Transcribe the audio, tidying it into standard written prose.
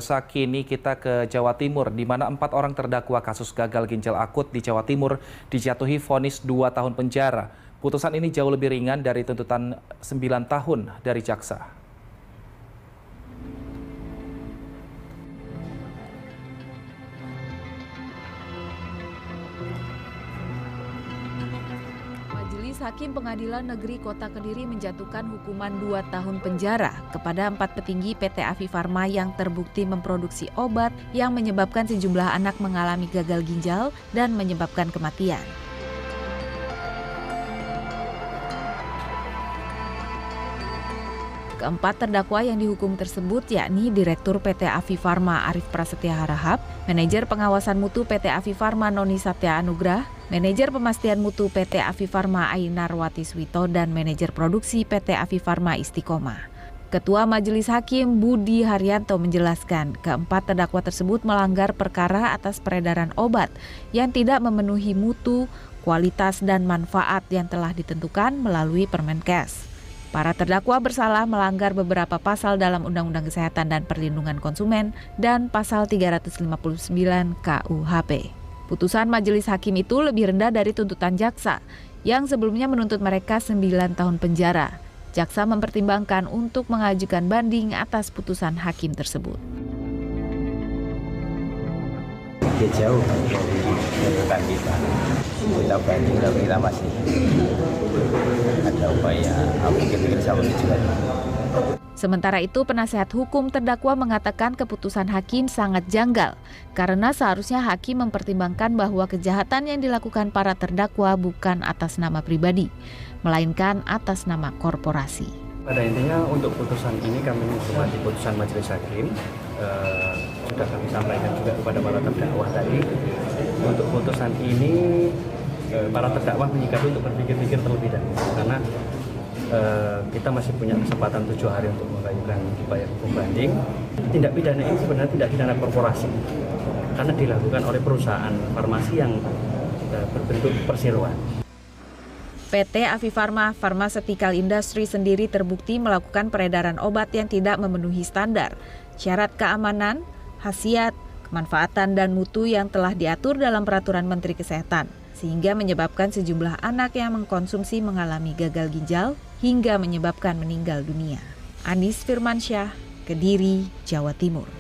Kini kita ke Jawa Timur, di mana 4 orang terdakwa kasus gagal ginjal akut di Jawa Timur dijatuhi vonis 2 tahun penjara. Putusan ini jauh lebih ringan dari tuntutan 9 tahun dari jaksa. Majelis Hakim Pengadilan Negeri Kota Kediri menjatuhkan hukuman 2 tahun penjara kepada 4 petinggi PT Afifarma yang terbukti memproduksi obat yang menyebabkan sejumlah anak mengalami gagal ginjal dan menyebabkan kematian. Keempat terdakwa yang dihukum tersebut yakni Direktur PT Afifarma Arif Prasetya Harahap, Manajer Pengawasan Mutu PT Afifarma Noni Satya Anugrah, Manajer Pemastian Mutu PT Afifarma Ainarwati Swito, dan Manajer Produksi PT Afifarma Istiqomah. Ketua Majelis Hakim Budi Haryanto menjelaskan keempat terdakwa tersebut melanggar perkara atas peredaran obat yang tidak memenuhi mutu, kualitas, dan manfaat yang telah ditentukan melalui Permenkes. Para terdakwa bersalah melanggar beberapa pasal dalam Undang-Undang Kesehatan dan Perlindungan Konsumen dan pasal 359 KUHP. Putusan Majelis Hakim itu lebih rendah dari tuntutan jaksa yang sebelumnya menuntut mereka 9 tahun penjara. Jaksa mempertimbangkan untuk mengajukan banding atas putusan hakim tersebut. Jauh dari tuntutan kita banding, tapi kita masih ada upaya mungkin sama juga. Sementara itu, penasehat hukum terdakwa mengatakan keputusan hakim sangat janggal karena seharusnya hakim mempertimbangkan bahwa kejahatan yang dilakukan para terdakwa bukan atas nama pribadi, melainkan atas nama korporasi. Pada intinya untuk putusan ini kami menghormati putusan Majelis Hakim. Sudah kami sampaikan juga kepada para terdakwa tadi. Untuk putusan ini para terdakwa menyikapi untuk berpikir-pikir terlebih dahulu karena kita masih punya kesempatan 7 hari untuk mengajukan upaya hukum banding. Tindak pidana ini sebenarnya tidak pidana korporasi karena dilakukan oleh perusahaan farmasi yang berbentuk perseroan. PT Afifarma Pharmaceutical Industry sendiri terbukti melakukan peredaran obat yang tidak memenuhi standar, syarat keamanan, khasiat, kemanfaatan, dan mutu yang telah diatur dalam Peraturan Menteri Kesehatan, sehingga menyebabkan sejumlah anak yang mengkonsumsi mengalami gagal ginjal hingga menyebabkan meninggal dunia. Anis Firmansyah, Kediri, Jawa Timur.